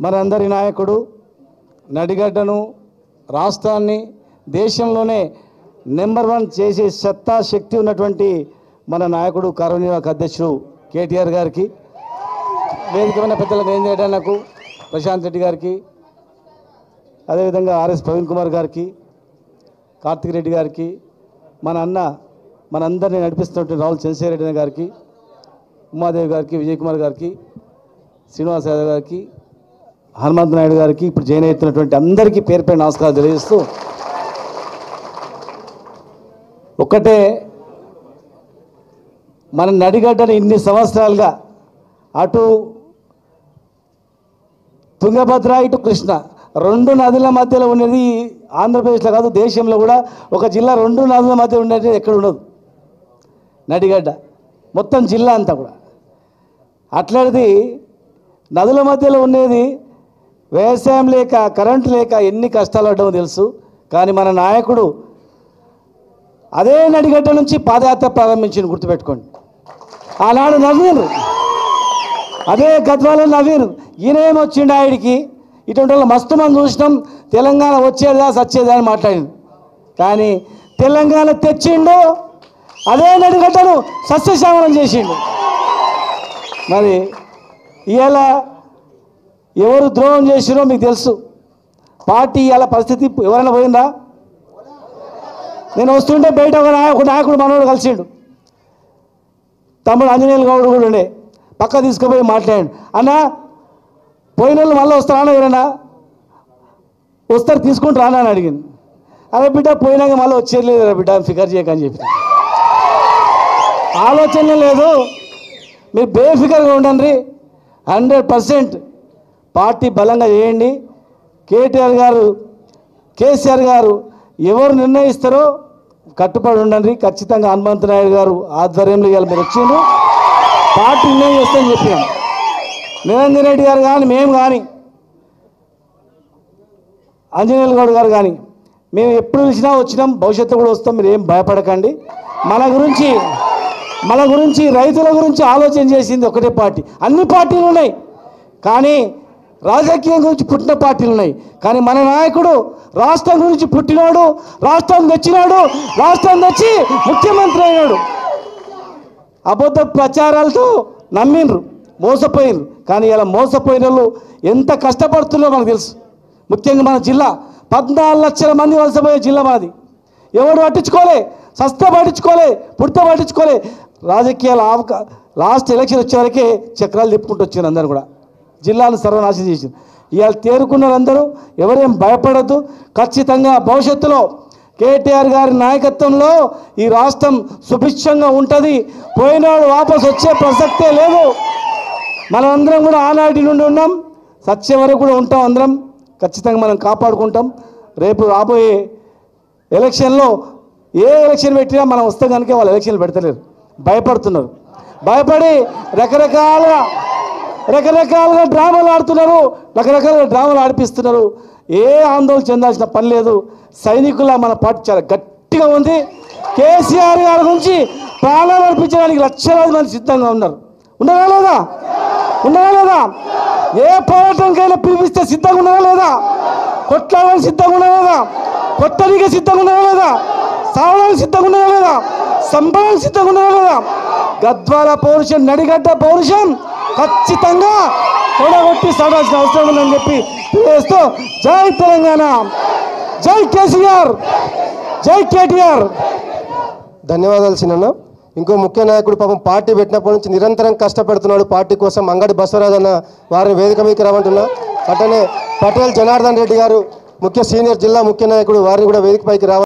మనందరి నాయకుడు నడిగడ్డను రాష్ట్రాన్ని దేశంలోనే నెంబర్ 1 చేసే సత్తా శక్తి ఉన్నటువంటి మన నాయకుడు కార్యనిర్వాహక అధ్యక్షుడు కేటీఆర్ గారికి, వేదికమైన పెద్దలకు రేంజేటన్నకు, ప్రశాంత్ రెడ్డి గారికి, అదేవిధంగా ఆర్ఎస్ ప్రవీణ్ కుమార్ గారికి, కార్తిక్ రెడ్డి గారికి, మన అన్న మనందరినీ నడిపిస్తున్నటువంటి రాహుల్ చంద్రశేఖర్ గారికి, ఉమాదేవి గారికి, విజయ్ కుమార్ గారికి, శ్రీనివాస్ యాదవ్ గారికి, హనుమంత్ నాయుడు గారికి, ఇప్పుడు జాయిన్ అవుతున్నటువంటి అందరికీ పేరు పేరు నమస్కారాలు తెలియజేస్తూ, ఒక్కటే మన నడిగడ్డను ఇన్ని సంవత్సరాలుగా అటు తుంగభద్ర ఇటు కృష్ణ 2 నదుల మధ్యలో ఉన్నది ఆంధ్రప్రదేశ్లో కాదు దేశంలో కూడా ఒక జిల్లా 2 నదుల మధ్య ఉండేది ఎక్కడ ఉండదు నడిగడ్డ, మొత్తం జిల్లా అంతా కూడా. అట్లాంటిది నదుల మధ్యలో ఉండేది వ్యవసాయం లేక కరెంటు లేక ఎన్ని కష్టాలు పడ్డామో తెలుసు. కానీ మన నాయకుడు అదే నడిగడ్డ నుంచి పాదయాత్ర ప్రారంభించింది, గుర్తుపెట్టుకోండి. ఆనాడు నవ్వీరు, అదే గద్వాలో నవ్వీరు. ఈయనేమొచ్చిండు ఆయడికి, ఇటువంటి వాళ్ళు మస్తు మంది చూసినాం, తెలంగాణ వచ్చేదా సచ్చేదా అని మాట్లాడింది. కానీ తెలంగాణ తెచ్చిండు, అదే నడిగడ్డను సస్యశ్యామలం చేసిండు. మరి ఇవాళ ఎవరు ద్రోహం చేసిరో మీకు తెలుసు. పార్టీ ఇవాళ పరిస్థితి ఎవరైనా పోయిందా? నేను వస్తుంటే బయట ఒక నాయకుడు మనోడు కలిసిండు, తమ్ముడు ఆంజనేయులు గౌడ్ కూడా ఉండే, పక్క తీసుకుపోయి మాట్లాడాడు. అన్న పోయిన వాళ్ళు మళ్ళీ వస్తారా, ఎవరైనా వస్తారు తీసుకుంటారా అని అడిగింది. అదే బిడ్డ పోయినాక మళ్ళీ వచ్చేయలేదు బిడ్డ, ఫికర్ చేయకని చెప్పి. ఆలోచన లేదు, మీరు బేఫికర్గా ఉండండి. 100% పార్టీ బలంగా చేయండి. కేటీఆర్ గారు, కేసీఆర్ గారు ఎవరు నిర్ణయిస్తారో కట్టుబడి ఉండండి. ఖచ్చితంగా హనుమంత్ నాయుడు గారు ఆధ్వర్యంలో ఇవాళ మీరు వచ్చిండ్రు, పార్టీ నిర్ణయం చేస్తామని చెప్పాం. నిరంజన్ రెడ్డి గారు కానీ, మేము కానీ, ఆంజనేయులు గౌడ్ గారు కానీ, మేము ఎప్పుడు పిలిచినా వచ్చినాం, భవిష్యత్తు కూడా వస్తాం. మీరు ఏం భయపడకండి. మన గురించి రైతుల గురించి ఆలోచన చేసింది ఒకటే పార్టీ. అన్ని పార్టీలు ఉన్నాయి కానీ రాజకీయం గురించి పుట్టిన పార్టీలు ఉన్నాయి. కానీ మన నాయకుడు రాష్ట్రం గురించి పుట్టినాడు, రాష్ట్రం తెచ్చినాడు, రాష్ట్రం తెచ్చి ముఖ్యమంత్రి అయినాడు. అబద్ధ ప్రచారాలతో నమ్మిండ్రు, మోసపోయినరు. కానీ ఇలా మోసపోయిన వాళ్ళు ఎంత కష్టపడుతున్నారో మనకు తెలుసు. ముఖ్యంగా మన జిల్లా 14 లక్షల మంది వలసపోయే జిల్లా మనది. ఎవరు పట్టించుకోలే, సస్త పట్టించుకోలే, పుడత పట్టించుకోలే. రాజకీయాలు లాస్ట్ ఎలక్షన్ వచ్చే వరకే చక్రాలు తిప్పుకుంటూ వచ్చారు అందరూ కూడా, జిల్లాను సర్వనాశనం చేసింది. ఇవాళ తేరుకున్నారు అందరూ, ఎవరేం భయపడద్దు. ఖచ్చితంగా భవిష్యత్తులో కేటీఆర్ గారి నాయకత్వంలో ఈ రాష్ట్రం సుభిక్షంగా ఉంటుంది. పోయినాడు వాపసు వచ్చే ప్రసక్తే లేదు. మనమందరం కూడా ఆనాటి నుండి ఉన్నాం, సత్యం వరకు కూడా ఉంటాం. అందరం ఖచ్చితంగా మనం కాపాడుకుంటాం. రేపు రాబోయే ఎలక్షన్లో ఏ ఎలక్షన్ పెట్టినా మనం వస్తే కనుక వాళ్ళు ఎలక్షన్లు పెడతలేరు, భయపడుతున్నారు. భయపడి రకరకాలుగా డ్రామాలు ఆడుతున్నారు, రకరకాలుగా డ్రామాలు ఆడిపిస్తున్నారు. ఏ ఆందోళన చెందాల్సిన పని లేదు. సైనికుల మన పార్టీ చాలా గట్టిగా ఉంది. కేసీఆర్ గారి గురించి ప్రాణాలు అర్పించడానికి లక్షలాది మంది సిద్ధంగా ఉన్నారు. ఉన్నారా లేదా? ఏ పోరాటానికైనా పిలిపిస్తే సిద్ధంగా ఉన్నారా లేదా? కొట్లాడడానికి సిద్ధంగా ఉన్నారా లేదా? కొట్టడానికి సిద్ధంగా ఉన్నారా లేదా? సావడానికి సిద్ధంగా ఉన్నారా లేదా? సంబరానికి సిద్ధంగా ఉన్నారా లేదా? గద్వాల పౌరుషం, నడిగడ్డ పౌరుషం ఖచ్చితంగా తొడగొట్టి సాడాల్సిన అవసరం ఉందని చెప్పి తెలియజేస్తూ, జై తెలంగాణ, జై కేసీఆర్, జై కేటీఆర్. ధన్యవాదాలు చిన్న. ఇంకో ముఖ్య నాయకుడు పాపం పార్టీ పెట్టినప్పటి నుంచి నిరంతరం కష్టపడుతున్నాడు పార్టీ కోసం, అంగడి బసవరాజ్ అన్న వారిని వేదిక మీదకి రామంటున్నా. అట్లనే పటేల్ జనార్దన్ రెడ్డి గారు ముఖ్య సీనియర్ జిల్లా ముఖ్య నాయకుడు, వారిని కూడా వేదికపైకి రావాలి.